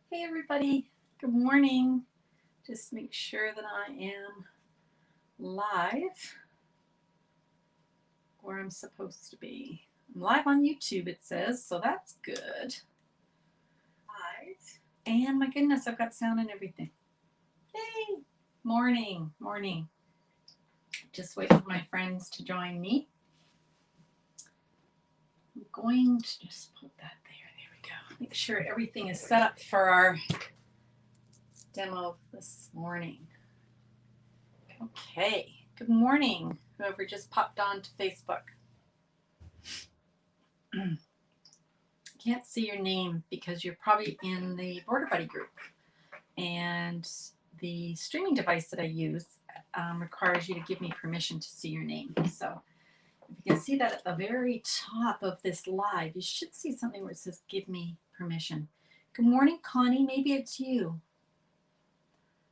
Hey everybody, good morning. Just make sure that I am live where I'm supposed to be. I'm live on YouTube, it says, so that's good. Live. And my goodness, I've got sound and everything. Hey, morning. Just waiting for my friends to join me. I'm going to just put that there. There we go. Make sure everything is set up for our demo this morning. Okay, good morning, whoever just popped on to Facebook. Can't see your name because you're probably in the Border Buddy group. And the streaming device that I use requires you to give me permission to see your name. So if you can see that at the very top of this live, you should see something where it says give me permission. Good morning, Connie. Maybe it's you.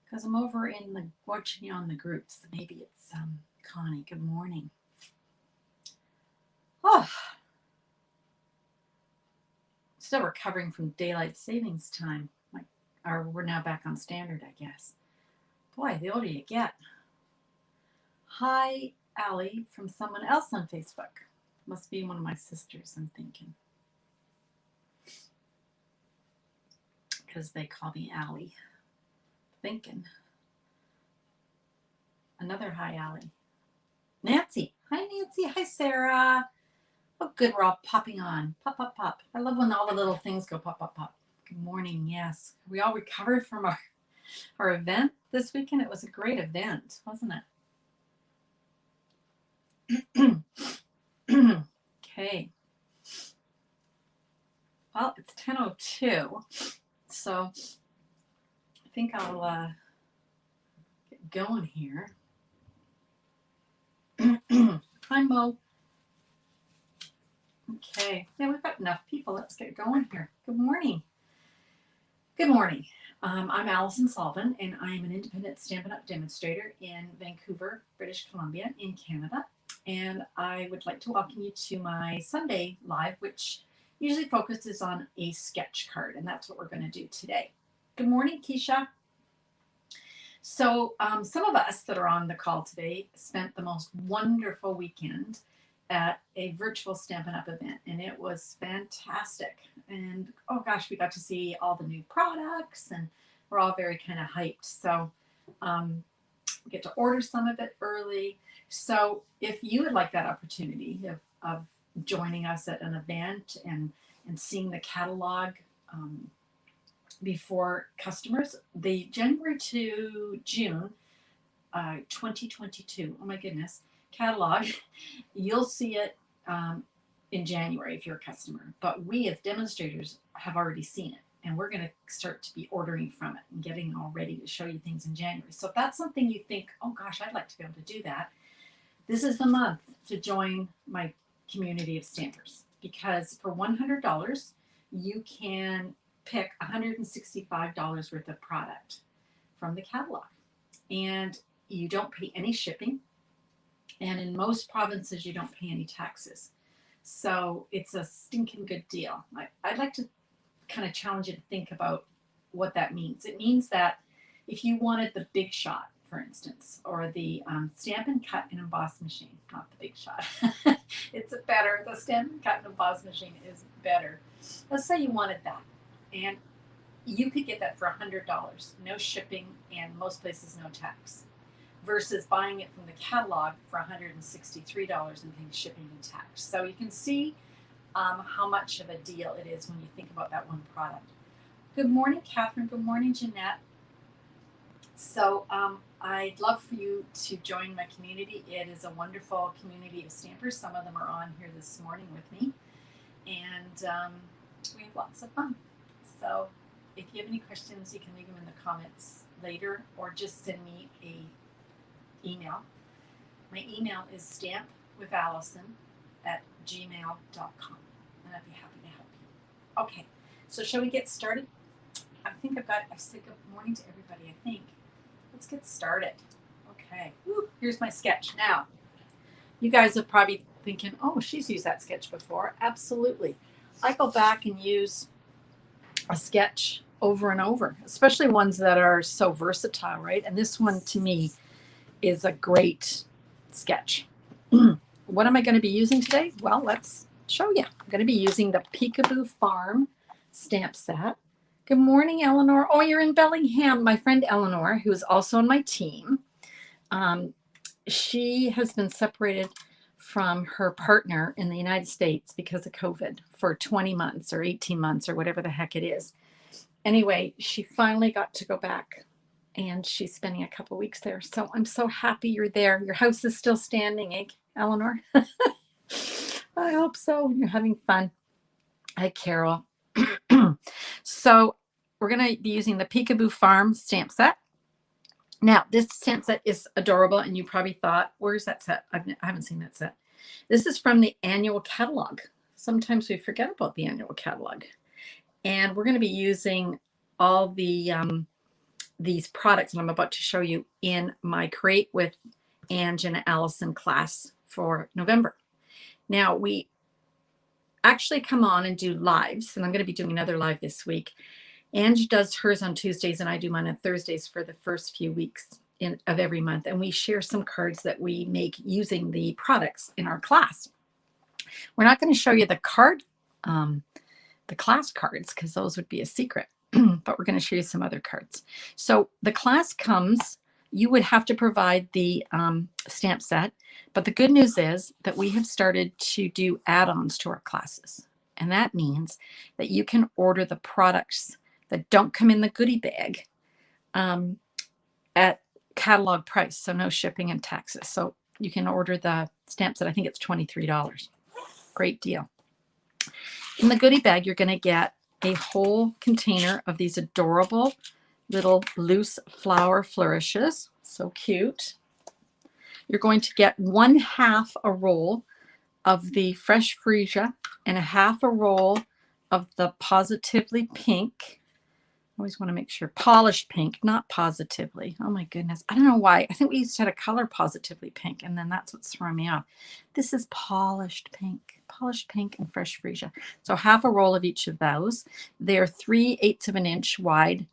Because I'm over in the watching you on the groups. Maybe it's Connie. Good morning. Oh, still recovering from daylight savings time. Or we're now back on standard, I guess. Boy, the older you get. Hi, Allie, from someone else on Facebook. Must be one of my sisters, I'm thinking. Because they call me Allie. Thinking. Another hi, Allie. Nancy. Hi, Nancy. Hi, Sarah. Oh, good. We're all popping on. Pop, pop, pop. I love when all the little things go pop, pop, pop. Good morning. Yes. We all recovered from our event this weekend. It was a great event, wasn't it? Okay. Well, it's 10:02, so I think I'll get going here. Hi, Mo. Okay. Yeah, we've got enough people. Let's get going here. Good morning. Good morning. I'm Allison Sullivan, and I'm an independent Stampin' Up! Demonstrator in Vancouver, British Columbia, in Canada. And I would like to welcome you to my Sunday live, which usually focuses on a sketch card, and that's what we're going to do today. Good morning, Keisha. So some of us that are on the call today spent the most wonderful weekend at a virtual Stampin' Up! Event, and it was fantastic. And oh gosh, we got to see all the new products, and we're all very kind of hyped. So we get to order some of it early. So if you would like that opportunity of joining us at an event and seeing the catalog before customers, the January to June 2022, oh my goodness, catalog, you'll see it in January if you're a customer. But we as demonstrators have already seen it, and we're going to start to be ordering from it and getting all ready to show you things in January. So if that's something you think, oh gosh, I'd like to be able to do that, this is the month to join my community of stampers, because for $100 you can pick $165 worth of product from the catalog, and you don't pay any shipping, and in most provinces you don't pay any taxes. So it's a stinking good deal. I'd like to kind of challenge you to think about what that means. It means that if you wanted the Big Shot, for instance, or the Stamp and Cut and Emboss machine, not the Big Shot. It's better. The Stamp and Cut and Emboss machine is better. Let's say you wanted that, and you could get that for $100, no shipping, and most places no tax, versus buying it from the catalog for $163 and paying shipping and tax. So you can see how much of a deal it is when you think about that one product. Good morning, Catherine. Good morning, Jeanette. So I'd love for you to join my community. It is a wonderful community of stampers. Some of them are on here this morning with me, and we have lots of fun. So if you have any questions, you can leave them in the comments later, or just send me a email. My email is stampwithallison@gmail.com, and I'd be happy to help you. Okay, so shall we get started? I've said good morning to everybody, I think. Let's get started. Okay, here's my sketch. Now, you guys are probably thinking, oh, she's used that sketch before. Absolutely. I go back and use a sketch over and over, especially ones that are so versatile, right? And this one to me is a great sketch. What am I going to be using today? Well, let's show you. I'm going to be using the Peekaboo Farm Stamp Set. Good morning, Eleanor. Oh, you're in Bellingham. My friend Eleanor, who is also on my team, she has been separated from her partner in the United States because of COVID for 20 months or 18 months or whatever the heck it is. Anyway, she finally got to go back and she's spending a couple weeks there. So I'm so happy you're there. Your house is still standing, eh, Eleanor? I hope so. You're having fun. Hi, Carol. So we're going to be using the Peekaboo Farm Stamp Set. Now, this stamp set is adorable, and you probably thought, where's that set? I haven't seen that set. This is from the annual catalog. Sometimes we forget about the annual catalog. And we're going to be using all the these products that I'm about to show you in my Create with Ange and Allison class for November. Now, we actually come on and do lives, and I'm going to be doing another live this week. Ange does hers on Tuesdays, and I do mine on Thursdays for the first few weeks of every month. And we share some cards that we make using the products in our class. We're not going to show you the class cards, because those would be a secret, but we're going to show you some other cards. So the class comes, you would have to provide the stamp set, but the good news is that we have started to do add-ons to our classes. And that means that you can order the products that don't come in the goodie bag at catalog price, so no shipping and taxes. So you can order the stamp set. I think it's $23. Great deal. In the goodie bag, you're going to get a whole container of these adorable little loose flower flourishes. So cute. You're going to get 1/2 a roll of the fresh freesia and 1/2 a roll of the Positively Pink. I always want to make sure. Polished pink, not positively. Oh my goodness. I don't know why. I think we used to have a color Positively Pink, and then that's what's throwing me off. This is polished pink and fresh freesia. So 1/2 a roll of each of those. They're 3/8 of an inch wide,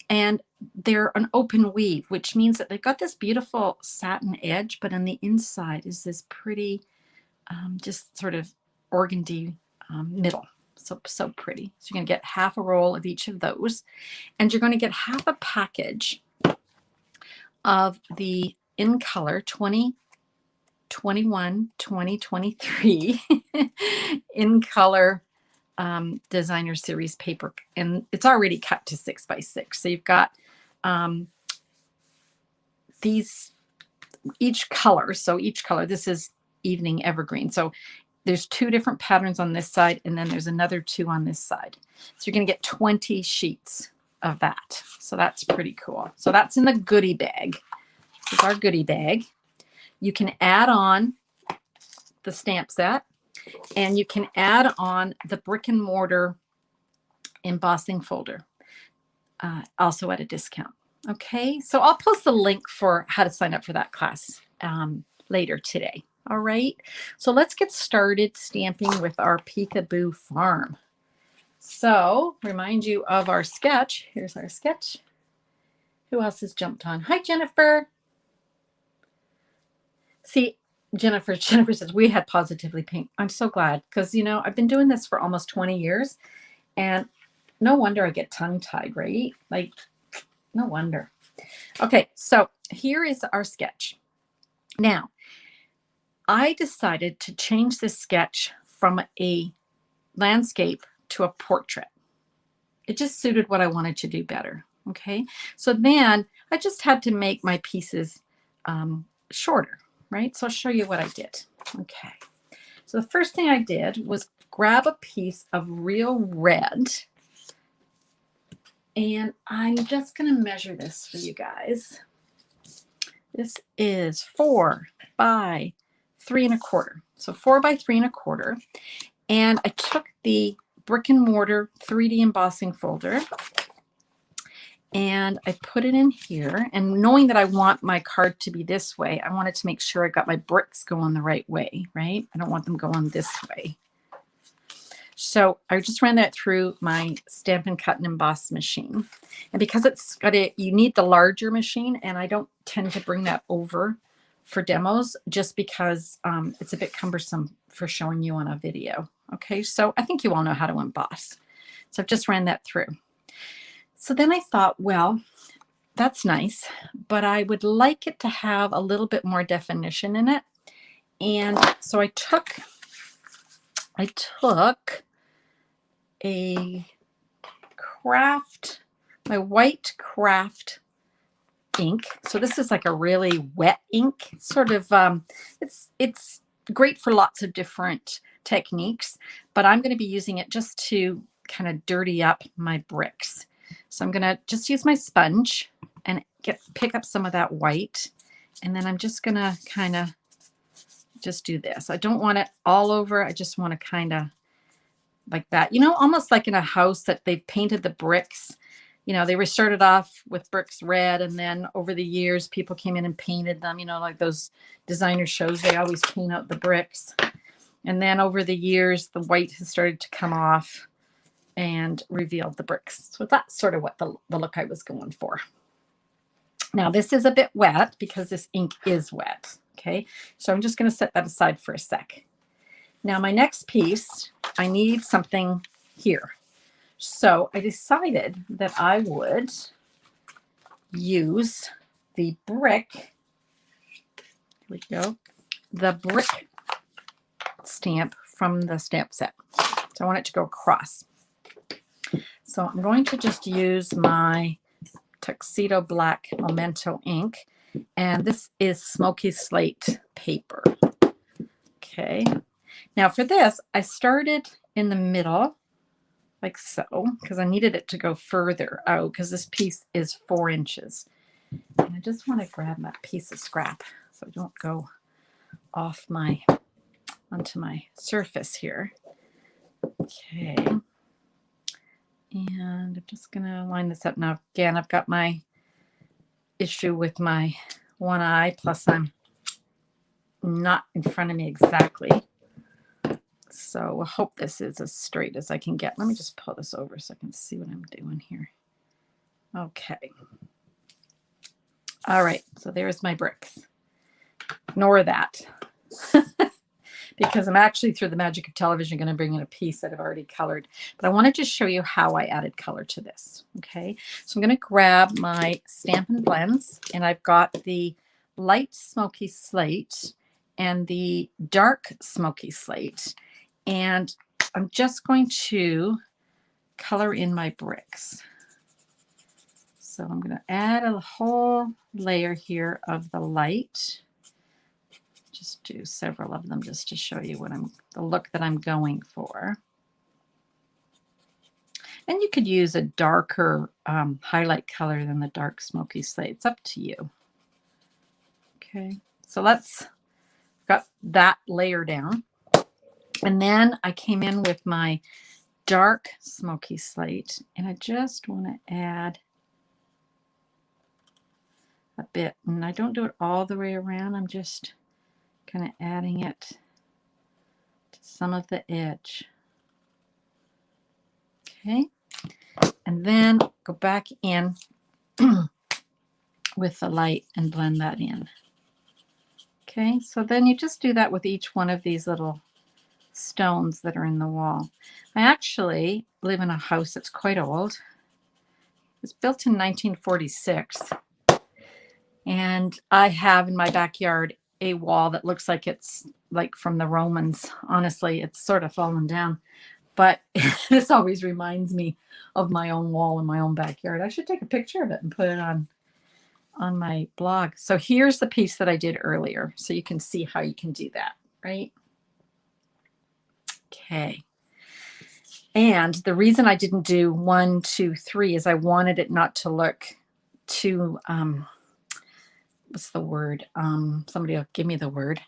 and they're an open weave, which means that they've got this beautiful satin edge, but on the inside is this pretty, just sort of organdy middle. So pretty. So you're going to get 1/2 a roll of each of those, and you're going to get 1/2 a package of the In Color 2021 2023 In Color Designer Series paper, and it's already cut to 6 by 6. So you've got these each color. So each color. This is Evening Evergreen. So there's 2 different patterns on this side, and then there's another 2 on this side. So you're going to get 20 sheets of that. So that's pretty cool. So that's in the goodie bag. This is our goodie bag. You can add on the stamp set, and you can add on the brick and mortar embossing folder, also at a discount. Okay, so I'll post the link for how to sign up for that class later today. All right, so let's get started stamping with our Peekaboo Farm. So remind you of our sketch. Here's our sketch. Who else has jumped on? Hi, Jennifer. See, Jennifer says, we had Positively Pink. I'm so glad, because, you know, I've been doing this for almost 20 years, and no wonder I get tongue-tied, right? Like, no wonder. Okay, so here is our sketch. Now, I decided to change this sketch from a landscape to a portrait. It just suited what I wanted to do better. Okay, so then I just had to make my pieces shorter, right? So I'll show you what I did. Okay, so the first thing I did was grab a piece of real red, and I'm just going to measure this for you guys. This is 4 by 3 1/4. So 4 by 3 1/4. And I took the brick and mortar 3D embossing folder, and I put it in here. And knowing that I want my card to be this way, I wanted to make sure I got my bricks going the right way, right? I don't want them going this way. So I just ran that through my Stampin' Cut and Emboss machine. And because it's got you need the larger machine, and I don't tend to bring that over for demos just because it's a bit cumbersome for showing you on a video. Okay, so I think you all know how to emboss. So I've just ran that through. So then I thought, well, that's nice, but I would like it to have a little bit more definition in it. And so I took a my white craft ink. So this is like a really wet ink, sort of, it's great for lots of different techniques, but I'm going to be using it just to kind of dirty up my bricks. So I'm going to just use my sponge and pick up some of that white. And then I'm just going to kind of just do this. I don't want it all over. I just want to kind of like that, you know, almost like in a house that they've painted the bricks. You know, they were started off with bricks red, and then over the years, people came in and painted them, you know, like those designer shows, they always paint out the bricks. And then over the years, the white has started to come off and revealed the bricks. So that's sort of what the look I was going for. Now, this is a bit wet because this ink is wet. Okay, so I'm just going to set that aside for a sec. Now, my next piece, I need something here. So I decided that I would use the brick. Here we go. The brick stamp from the stamp set. So I want it to go across. So I'm going to just use my Tuxedo Black Memento ink. And this is Smoky Slate paper. Okay. Now for this, I started in the middle, like so, because I needed it to go further out because this piece is 4 inches. And I just want to grab that piece of scrap so I don't go off onto my surface here. Okay. And I'm just going to line this up now. Again, I've got my issue with my one eye, plus I'm not in front of me exactly. So I hope this is as straight as I can get. Let me just pull this over so I can see what I'm doing here. Okay. All right, so there's my bricks. Ignore that. Because I'm actually, through the magic of television, going to bring in a piece that I've already colored. But I want to just show you how I added color to this. Okay, so I'm going to grab my Stampin' Blends, and I've got the light smoky slate and the dark smoky slate. And I'm just going to color in my bricks. So I'm going to add a whole layer here of the light. Just do several of them just to show you what the look that I'm going for. And you could use a darker highlight color than the dark smoky slate. It's up to you. Okay, so got that layer down. And then I came in with my dark smoky slate, and I just want to add a bit. And I don't do it all the way around. I'm just kind of adding it to some of the edge. Okay, and then go back in with the light and blend that in. Okay, so then you just do that with each one of these little stones that are in the wall. I actually live in a house that's quite old. It was built in 1946. And I have in my backyard a wall that looks like it's like from the Romans. Honestly, it's sort of fallen down. But this always reminds me of my own wall in my own backyard. I should take a picture of it and put it on my blog. So here's the piece that I did earlier. So you can see how you can do that, right? Okay. And the reason I didn't do 1, 2, 3 is I wanted it not to look too, what's the word? Somebody will give me the word.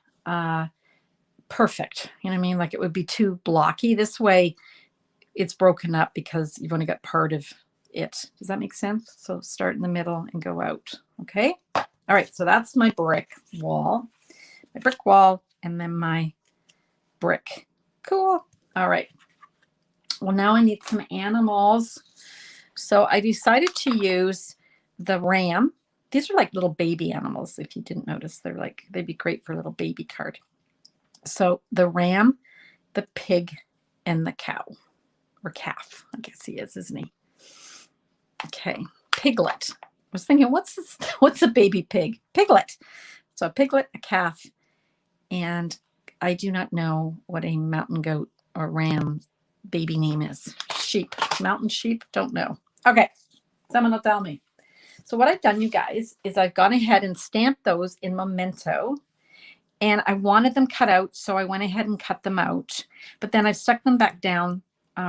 Perfect. You know what I mean? Like it would be too blocky. This way it's broken up because you've only got part of it. Does that make sense? So start in the middle and go out. Okay. All right. So that's my brick wall, and then my brick. Cool. All right. Well, now I need some animals. So I decided to use the ram. These are like little baby animals. If you didn't notice, they'd be great for a little baby card. So the ram, the pig, and the cow, or calf, I guess he is, isn't he? Okay, piglet. I was thinking, what's a baby pig? Piglet. So a piglet, a calf, and I do not know what a mountain goat or ram baby name is. Sheep, mountain sheep, don't know. Okay, someone will tell me. So what I've done, you guys, is I've gone ahead and stamped those in Memento, and I wanted them cut out, so I went ahead and cut them out. But then I stuck them back down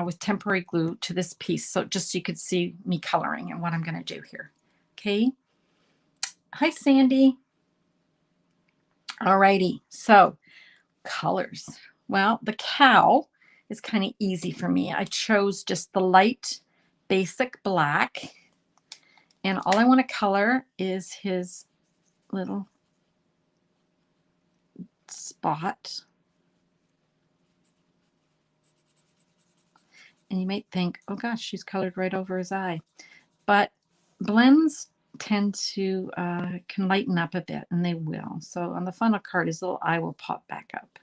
with temporary glue to this piece, so just so you could see me coloring and what I'm going to do here. Okay. Hi, Sandy. All righty. So colors. Well, the cow is kind of easy for me. I chose just the light basic black, and all I want to color is his little spot. And you might think, oh gosh, she's colored right over his eye. But blends tend to can lighten up a bit, and they will. So on the funnel card, his little eye will pop back up.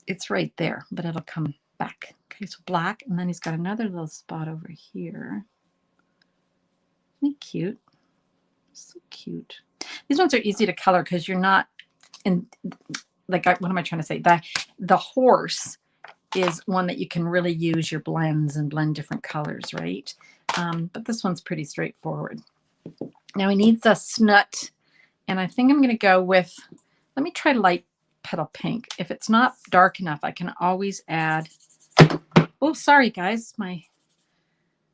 It's right there, but it'll come back. Okay, so black, and then he's got another little spot over here. Isn't he cute? So cute. These ones are easy to color because you're not in, like, what am I trying to say? The horse is one that you can really use your blends and blend different colors, right? But this one's pretty straightforward. Now he needs a snoot, and I think I'm going to go with, let me try light petal pink. If it's not dark enough, I can always add, oh, sorry guys, my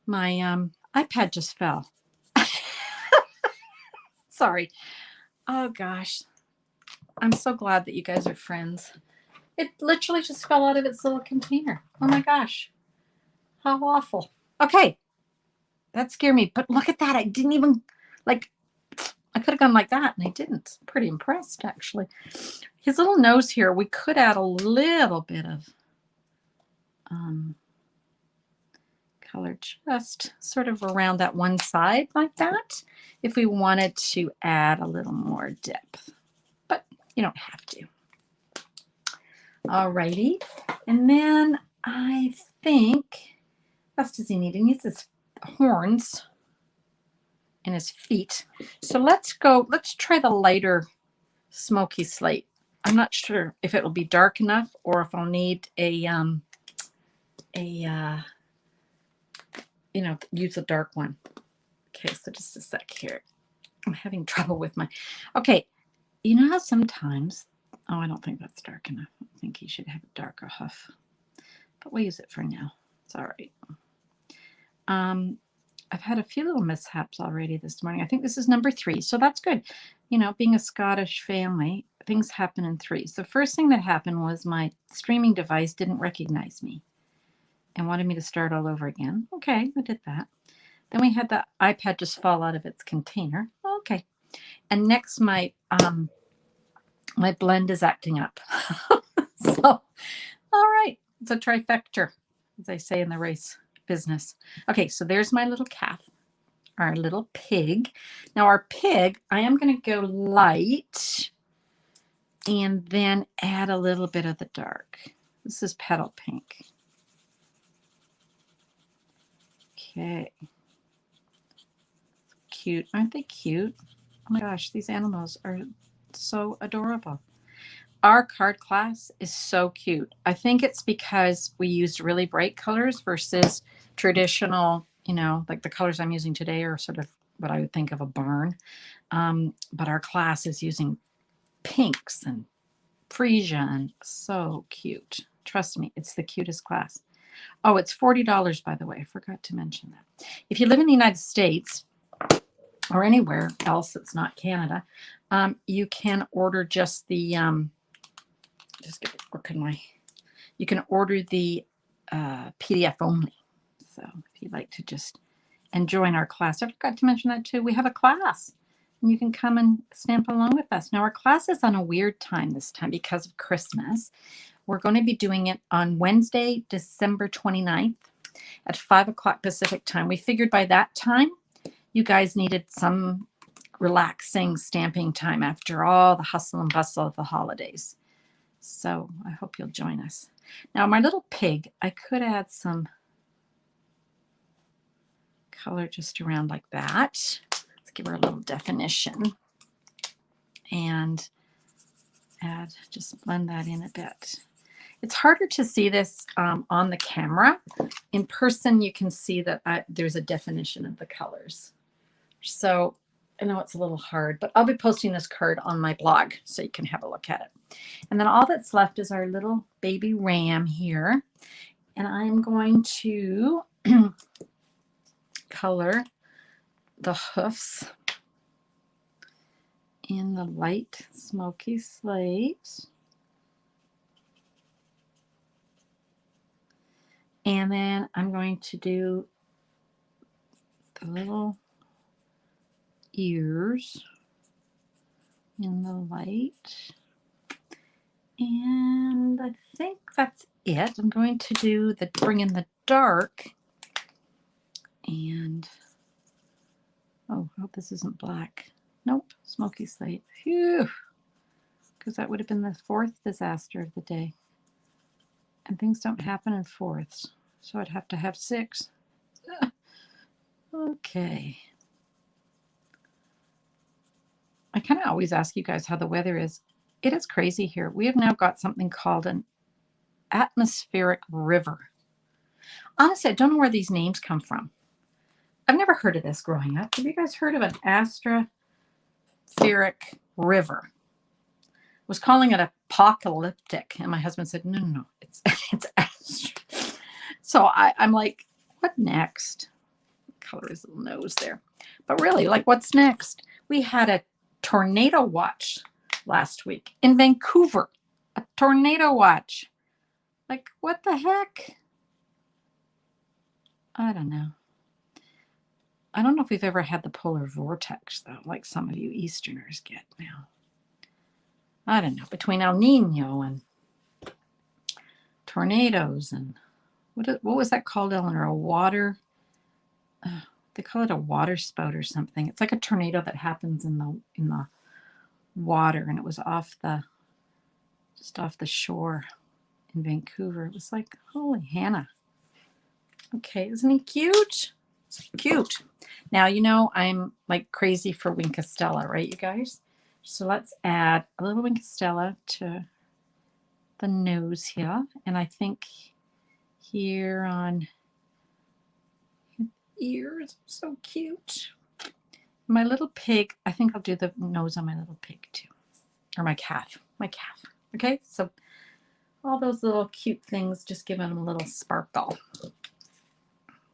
iPad just fell. Sorry. Oh gosh. I'm so glad that you guys are friends. It literally just fell out of its little container. Oh my gosh. How awful. Okay. That scared me. But look at that. I didn't even, like, I could have gone like that, and I didn't. I'm pretty impressed, actually. His little nose here, we could add a little bit of color just sort of around that one side like that if we wanted to add a little more depth. But you don't have to. Alrighty. And then I think, what else does he need? He needs his horns and his feet. So let's try the lighter smoky slate. I'm not sure if it will be dark enough or if I'll need use a dark one. Okay, so just a sec here. I'm having trouble with my, okay, you know how sometimes, oh, I don't think that's dark enough. I think he should have a darker hoof, but we'll use it for now. It's all right. I've had a few little mishaps already this morning. I think this is number 3, so that's good. You know, being a Scottish family, things happen in threes. The first thing that happened was my streaming device didn't recognize me and wanted me to start all over again. Okay, I did that. Then we had the iPad just fall out of its container. Okay. And next, my blend is acting up. So, all right. It's a trifecta, as I say in the race business. Okay, so there's my little calf, our little pig. Now our pig, I am going to go light and then add a little bit of the dark. This is petal pink. Okay. Cute. Aren't they cute? Oh my gosh, these animals are so adorable. Our card class is so cute. I think it's because we used really bright colors versus traditional, you know, like the colors I'm using today are sort of what I would think of a barn. But our class is using pinks and freesia, and so cute. Trust me, it's the cutest class. Oh, it's $40, by the way. I forgot to mention that. If you live in the United States or anywhere else that's not Canada, you can order just the you can order the PDF only. So if you'd like to just join our class, I forgot to mention that too. We have a class, and you can come and stamp along with us. Now our class is on a weird time this time because of Christmas. We're going to be doing it on Wednesday, December 29th at 5 o'clock Pacific time. We figured by that time, you guys needed some relaxing stamping time after all the hustle and bustle of the holidays. So I hope you'll join us. Now, my little pig, I could add some color just around like that. Let's give her a little definition and just blend that in a bit. It's harder to see this on the camera. In person, you can see that there's a definition of the colors. So I know it's a little hard, but I'll be posting this card on my blog so you can have a look at it. And then all that's left is our little baby ram here. And I'm going to color the hoofs in the light smoky slate. And then I'm going to do the little ears in the light. And I think that's it. I'm going to bring in the dark. And, oh, I hope this isn't black. Nope, smoky slate. Phew. Because that would have been the fourth disaster of the day. And things don't happen in fourths. So I'd have to have 6. Okay. I kind of always ask you guys how the weather is. It is crazy here. We have now got something called an atmospheric river. Honestly, I don't know where these names come from. I've never heard of this growing up. Have you guys heard of an atmospheric river? I was calling it apocalyptic, and my husband said, no, it's astro. So I'm like, what next? Color his little nose there. But really, like, what's next? We had a tornado watch last week in Vancouver. A tornado watch. Like, what the heck? I don't know. I don't know if we've ever had the polar vortex, though, like some of you Easterners get now. I don't know. Between El Nino and tornadoes and what was that called, Eleanor? A water? They call it a water spout or something. It's like a tornado that happens in the water, and it was just off the shore in Vancouver. It was like, holy Hannah. Okay, isn't he cute? It's cute. Now, you know, I'm like crazy for Wink Stella, right, you guys? So let's add a little Wink Stella to the nose here. And I think here on his ears, so cute. My little pig, I think I'll do the nose on my little pig too. Or my calf. Okay, so all those little cute things, just giving them a little sparkle.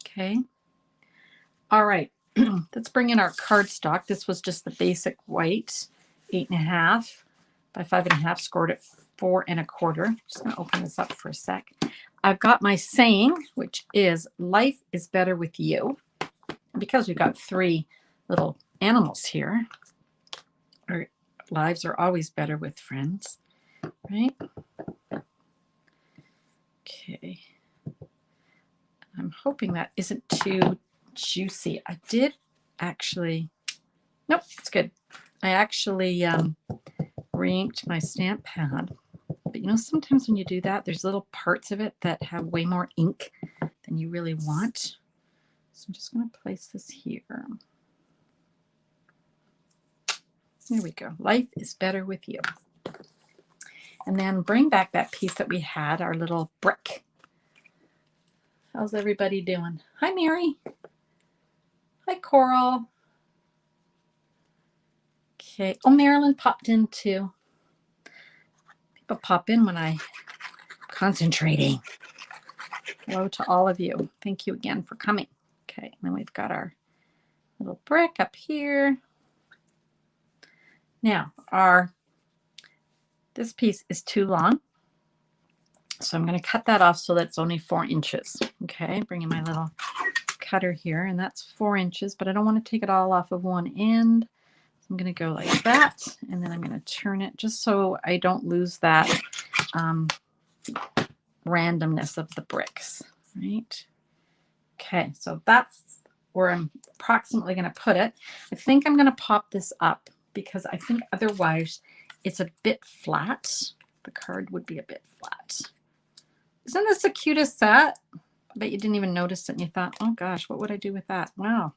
Okay. All right. Let's bring in our cardstock. This was just the basic white, 8.5 by 5.5, scored at 4 1/4. Just going to open this up for a sec. I've got my saying, which is life is better with you. Because we've got 3 little animals here, our lives are always better with friends, right? Okay. I'm hoping that isn't too juicy. I did actually, nope, it's good. I actually re-inked my stamp pad. But you know, sometimes when you do that, there's little parts of it that have way more ink than you really want. So I'm just going to place this here. There we go. Life is better with you. And then bring back that piece that we had, our little brick. How's everybody doing? Hi, Mary. Hi, Coral. Okay. Oh, Marilyn popped in too. People pop in when I'm concentrating. Hello to all of you. Thank you again for coming. Okay. And then we've got our little brick up here. Now, this piece is too long. So I'm going to cut that off so that it's only 4 inches. Okay, bring in my little cutter here, and that's 4 inches, but I don't want to take it all off of one end. So I'm going to go like that, and then I'm going to turn it just so I don't lose that randomness of the bricks, right? Okay, so that's where I'm approximately going to put it. I think I'm going to pop this up because I think otherwise it's a bit flat. The card would be a bit flat. Isn't this the cutest set? I bet you didn't even notice it and you thought, oh gosh, what would I do with that? Wow.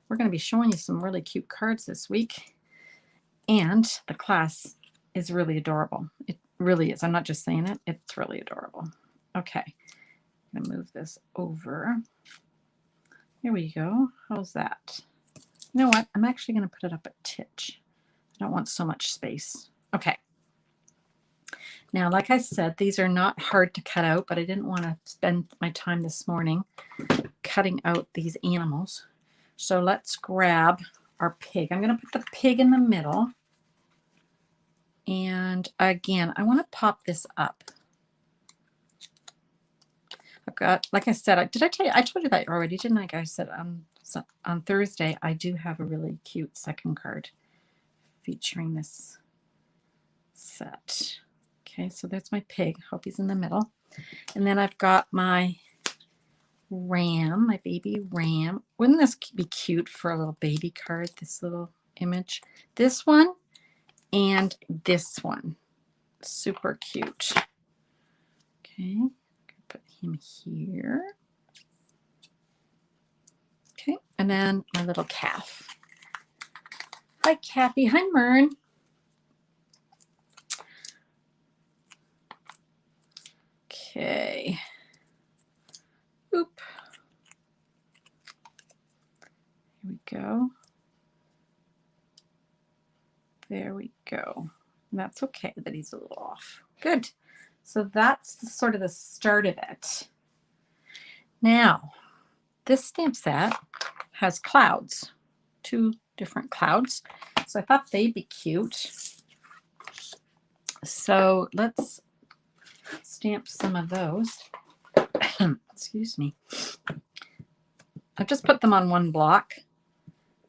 We're going to be showing you some really cute cards this week. And the class is really adorable. It really is. I'm not just saying it. It's really adorable. Okay. I'm going to move this over. Here we go. How's that? You know what? I'm actually going to put it up a titch. I don't want so much space. Okay. Now, like I said, these are not hard to cut out, but I didn't want to spend my time this morning cutting out these animals. So let's grab our pig. I'm going to put the pig in the middle. And again, I want to pop this up. I've got, like I said, did I tell you? I told you that already, didn't I, guys? That on Thursday, I do have a really cute second card featuring this set. Okay, so that's my pig. Hope he's in the middle. And then I've got my ram, my baby ram. Wouldn't this be cute for a little baby card, this little image? This one and this one. Super cute. Okay, put him here. Okay, and then my little calf. Hi, Kathy. Hi, Mern. Okay. Oop. Here we go. There we go. And that's okay that he's a little off. Good. So that's sort of the start of it. Now, this stamp set has clouds, 2 different clouds. So I thought they'd be cute. So let's stamp some of those. Excuse me. I've just put them on one block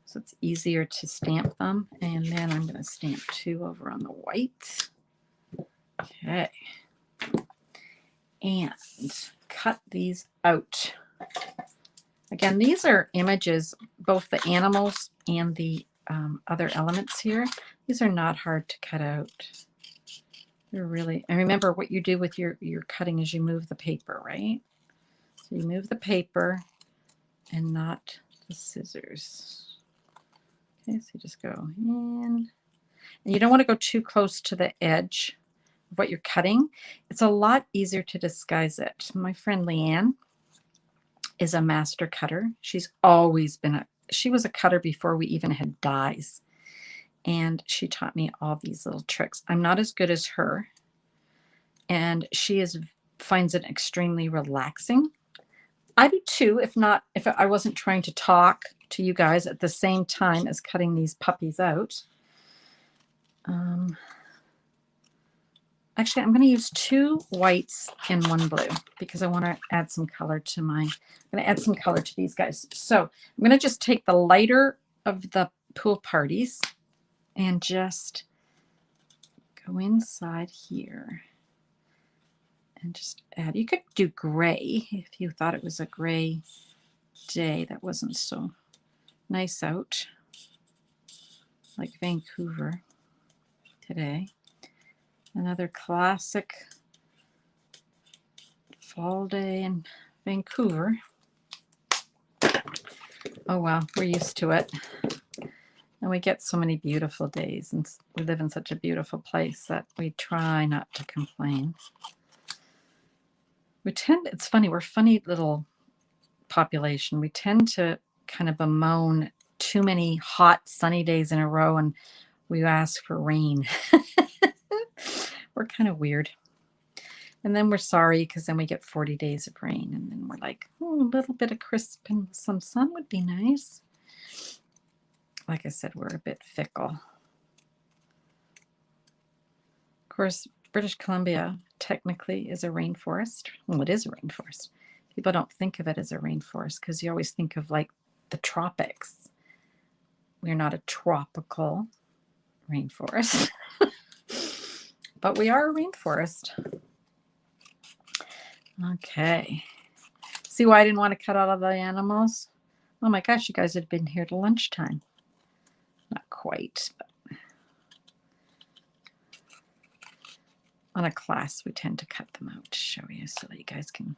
so it's easier to stamp them. And then I'm going to stamp 2 over on the white. Okay. And cut these out. Again, these are images, both the animals and the other elements here. These are not hard to cut out. They're really, and remember what you do with your cutting is you move the paper, right? So you move the paper and not the scissors. Okay, so you just go in. And you don't want to go too close to the edge of what you're cutting. It's a lot easier to disguise it. My friend Leanne is a master cutter. She's always been she was a cutter before we even had dies. And she taught me all these little tricks. I'm not as good as her. And she finds it extremely relaxing. I do too, if I wasn't trying to talk to you guys at the same time as cutting these puppies out. Actually, I'm going to use 2 whites and 1 blue because I want to add some color to I'm going to add some color to these guys. So I'm going to just take the lighter of the pool parties and just go inside here and just add. You could do gray if you thought it was a gray day that wasn't so nice out, like Vancouver today. Another classic fall day in Vancouver. Oh well, we're used to it. And we get so many beautiful days, and we live in such a beautiful place that we try not to complain. It's funny, we're a funny little population. We tend to kind of bemoan too many hot, sunny days in a row, and we ask for rain. We're kind of weird. And then we're sorry because then we get 40 days of rain, and then we're like, oh, a little bit of crisp and some sun would be nice. Like I said, we're a bit fickle. Of course, British Columbia technically is a rainforest. Well, it is a rainforest. People don't think of it as a rainforest because you always think of like the tropics. We're not a tropical rainforest, but we are a rainforest. Okay. See why I didn't want to cut out all the animals? Oh my gosh, you guys had been here to lunchtime. Not quite, but on a class, we tend to cut them out to show you so that you guys can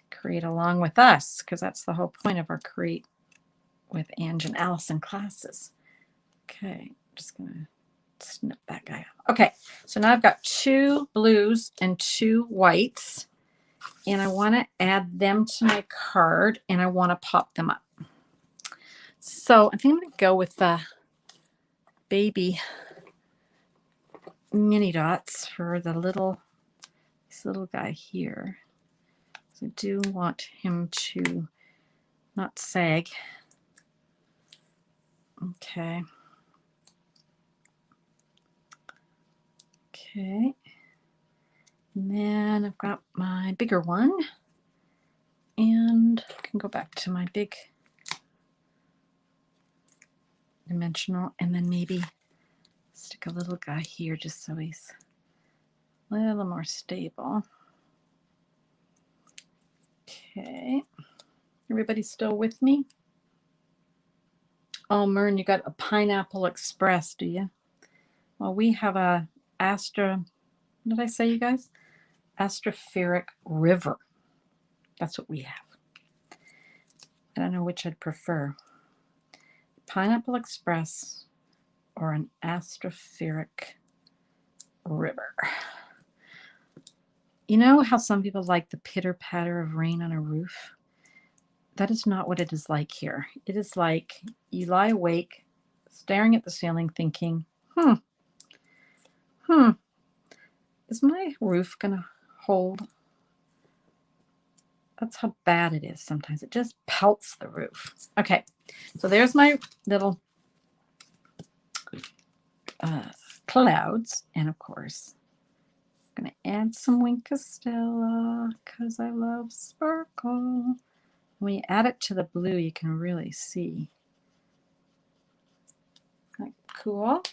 create along with us, because that's the whole point of our Create with Ange and Allison classes. Okay, I'm just going to snip that guy out. Okay, so now I've got 2 blues and 2 whites, and I want to add them to my card, and I want to pop them up. So I think I'm going to go with the baby mini dots for the this little guy here. So I do want him to not sag. Okay. Okay. And then I've got my bigger one. And I can go back to my big dimensional and then maybe stick a little guy here just so he's a little more stable. Okay. Everybody still with me? Oh, Mern, you got a Pineapple Express, do you? Well, we have a what did I say, you guys? Astropheric River. That's what we have. I don't know which I'd prefer. Pineapple Express or an Astropheric River. You know how some people like the pitter-patter of rain on a roof? That is not what it is like here. It is like you lie awake, staring at the ceiling, thinking, is my roof going to hold? That's how bad it is sometimes. It just pelts the roof. Okay, so there's my little clouds. And of course, I'm going to add some Wink Castella because I love sparkle. When you add it to the blue, you can really see. Isn't that cool?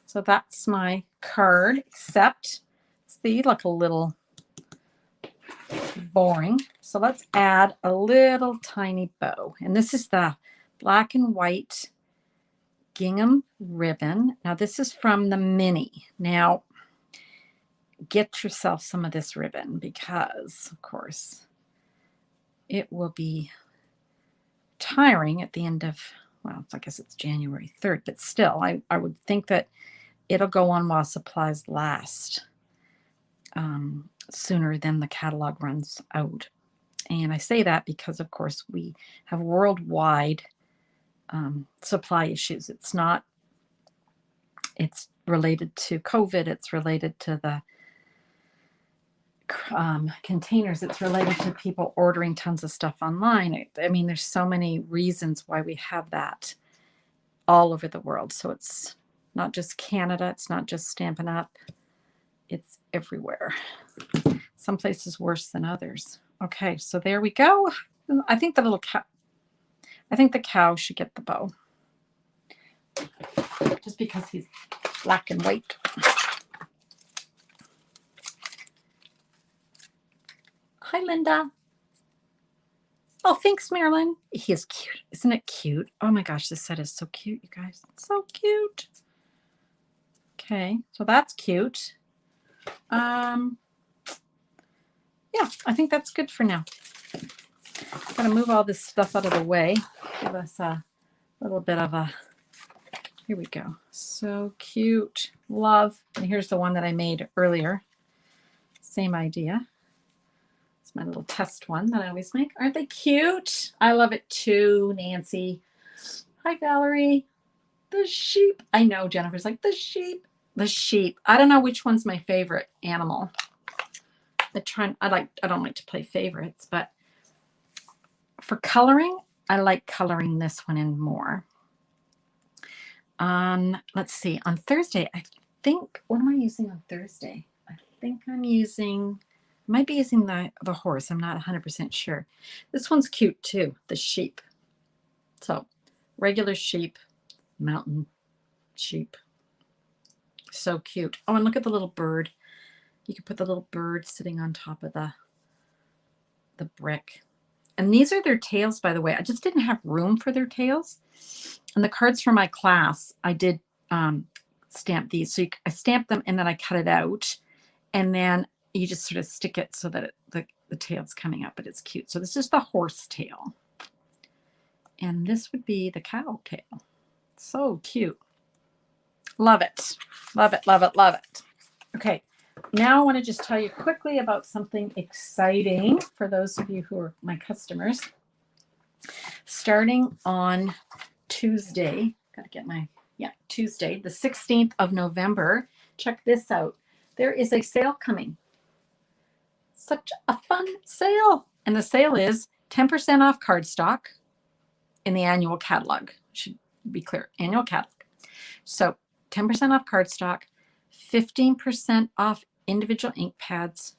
So that's my card, except see, look a little boring. So let's add a little tiny bow. And this is the black and white gingham ribbon. Now this is from the mini. Now get yourself some of this ribbon because, of course, it will be tiring at the end of, well, I guess it's January 3rd, but still, I would think that it'll go on while supplies last, sooner than the catalog runs out. And I say that because, of course, we have worldwide supply issues. It's related to COVID. It's related to the containers. It's related to people ordering tons of stuff online. I mean, there's so many reasons why we have that all over the world. So it's not just Canada. It's not just Stampin' Up. It's everywhere. Some places worse than others. Okay, so there we go. I think the cow should get the bow. Just because he's black and white. Hi, Linda. Oh, thanks, Marilyn. He is cute. Isn't it cute? Oh my gosh, this set is so cute, you guys. It's so cute. Okay, so that's cute. Yeah, I think that's good for now. Gotta move all this stuff out of the way. Give us a little bit of a, here we go. So cute. Love. And here's the one that I made earlier. Same idea. It's my little test one that I always make. Aren't they cute? I love it too, Nancy. Hi, Valerie. The sheep. I know Jennifer's like, the sheep. The sheep. I don't know which one's my favorite animal. I don't like to play favorites, but for coloring, I like coloring this one in more. Let's see, on Thursday, I think, what am I using on Thursday? I think I might be using the horse. I'm not 100% sure. This one's cute too, the sheep. So regular sheep, mountain sheep. So cute. Oh, and look at the little bird. You can put the little bird sitting on top of the brick. And these are their tails, by the way. I just didn't have room for their tails. And the cards for my class, I did stamp these. So I stamped them and then I cut it out. And then you just sort of stick it so that the tail's coming up, but it's cute. So this is the horse tail. And this would be the cow tail. So cute. Love it. Love it, love it, love it. Okay, now I want to just tell you quickly about something exciting for those of you who are my customers. Starting on Tuesday, got to get my, Tuesday, the 16th of November. Check this out. There is a sale coming. Such a fun sale. And the sale is 10% off cardstock in the annual catalog. Should be clear, annual catalog. So 10% off cardstock, 15% off individual ink pads,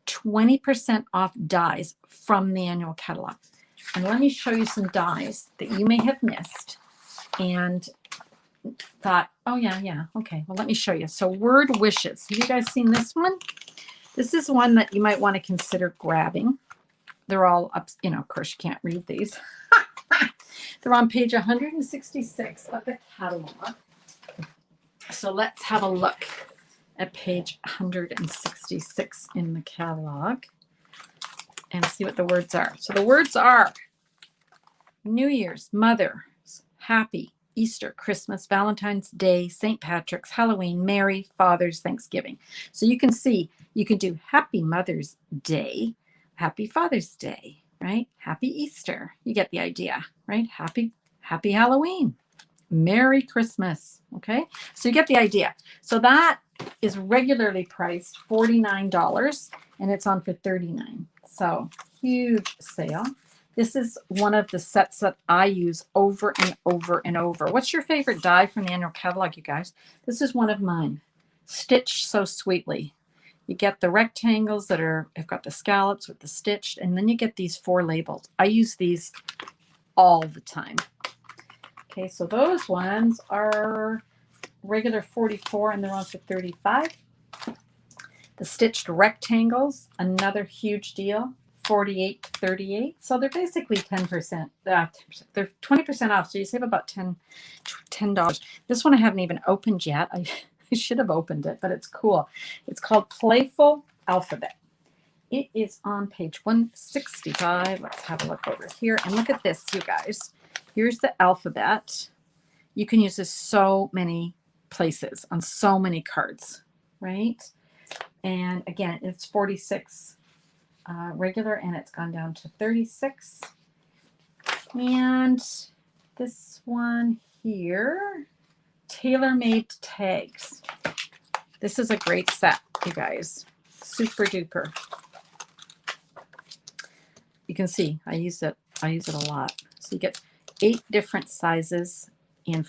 20% off dies from the annual catalog. And let me show you some dies that you may have missed and thought, oh yeah, okay, well, let me show you. So Word Wishes. Have you guys seen this one? This is one that you might want to consider grabbing. They're all up, of course you can't read these. They're on page 166 of the catalog. So let's have a look at page 166 in the catalog and see what the words are. So the words are New Year's, Mother's, Happy, Easter, Christmas, Valentine's Day, St. Patrick's, Halloween, Merry, Father's, Thanksgiving. So you can see, you can do Happy Mother's Day, Happy Father's Day, right? Happy Easter. You get the idea, right? Happy Halloween. Merry Christmas. Okay, so you get the idea. So that is regularly priced $49 and it's on for $39. So huge sale. This is one of the sets that I use over and over and over. What's your favorite die from the annual catalog, you guys? This is one of mine. Stitched so sweetly. You get the rectangles that have got the scallops with the stitched, and then you get these 4 labeled. I use these all the time. Okay, so those ones are regular 44 and they're on for 35. The stitched rectangles, another huge deal, 48 to 38. So they're basically 10%. They're 20% off, so you save about $10. This one I haven't even opened yet. I should have opened it, but it's cool. It's called Playful Alphabet. It is on page 165. Let's have a look over here and look at this, you guys. Here's the alphabet. You can use this so many places on so many cards, right? And again, it's 46 regular and it's gone down to 36. And this one here, Tailor-Made Tags. This is a great set, you guys. Super duper. You can see I use it a lot. So you get 8 different sizes in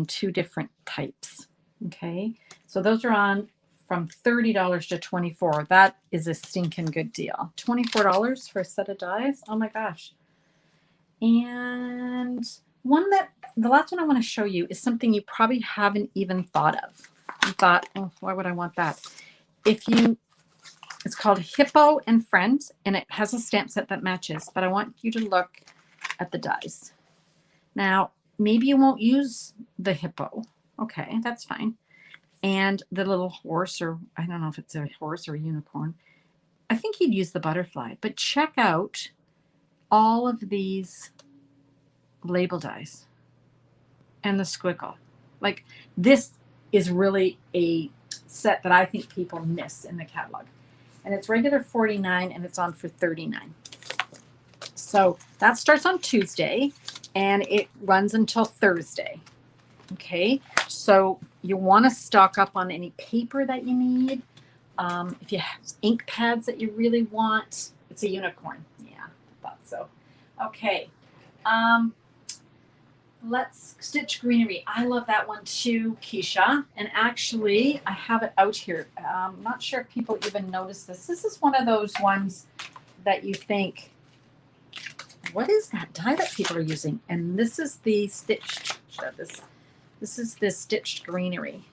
2 different types. Okay, so those are on from $30 to $24. That is a stinking good deal. $24 for a set of dies. Oh my gosh. And the last one I want to show you is something you probably haven't even thought of. You thought, oh, why would I want that? It's called Hippo and Friends, and it has a stamp set that matches, but I want you to look at the dies. Now, maybe you won't use the hippo. Okay, that's fine. And the little horse, or I don't know if it's a horse or a unicorn. I think you'd use the butterfly, but check out all of these label dies and the squiggle. Like, this is really a set that I think people miss in the catalog. And it's regular $49 and it's on for $39. So that starts on Tuesday and it runs until Thursday. Okay, so you want to stock up on any paper that you need. If you have ink pads that you really want, it's a unicorn. Yeah, I thought so. Okay, let's stitch Greenery. I love that one too, Keisha. And actually, I have it out here. I'm not sure if people even notice this. This is one of those ones that you think, what is that die that people are using? And this is the stitched. This is the stitched Greenery.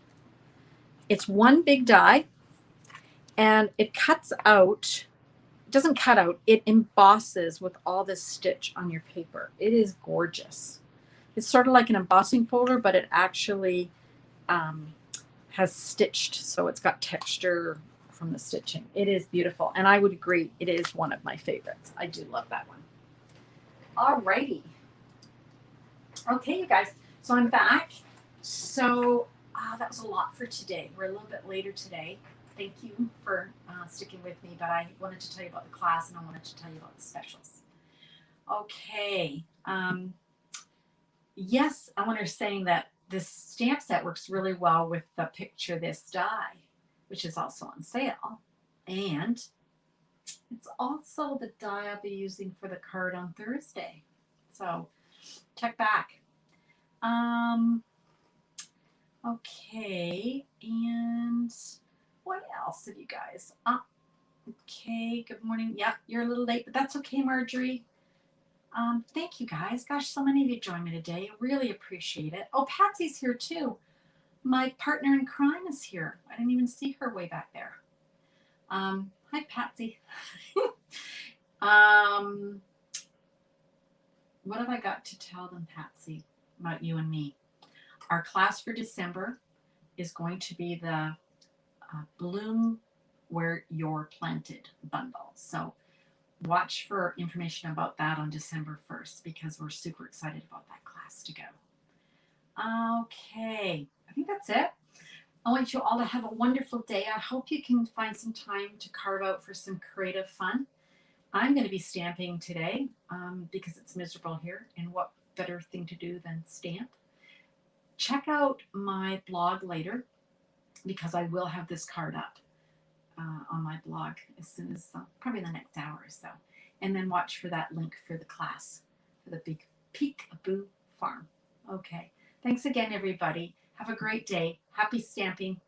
It's one big die, And it cuts out, it doesn't cut out, it embosses with all this stitch on your paper. It is gorgeous. It's sort of like an embossing folder, but it actually has stitched, so it's got texture from the stitching. It is beautiful, and I would agree, it is one of my favorites. I do love that one. Alrighty. Okay, you guys, so I'm back. So that was a lot for today. We're a little bit later today. Thank you for sticking with me, but I wanted to tell you about the class and I wanted to tell you about the specials. Okay. Yes, I want to saying that this stamp set works really well with the Picture This die, which is also on sale. And it's also the die I'll be using for the card on Thursday. So check back. Okay, and what else have you guys? Okay, good morning. Yeah, you're a little late, but that's okay, Marjorie. Thank you guys. Gosh, so many of you joined me today. I really appreciate it. Oh, Patsy's here too. My partner in crime is here. I didn't even see her way back there. Hi, Patsy. What have I got to tell them, Patsy, about you and me? Our class for December is going to be the Bloom Where You're Planted bundle. So watch for information about that on December 1st because we're super excited about that class to go. Okay, I think that's it. I want you all to have a wonderful day. I hope you can find some time to carve out for some creative fun. I'm going to be stamping today because it's miserable here, and what better thing to do than stamp? Check out my blog later because I will have this card up on my blog as soon as probably in the next hour or so. And then watch for that link for the class for the big Peekaboo Farm. Okay. Thanks again, everybody. Have a great day. Happy stamping.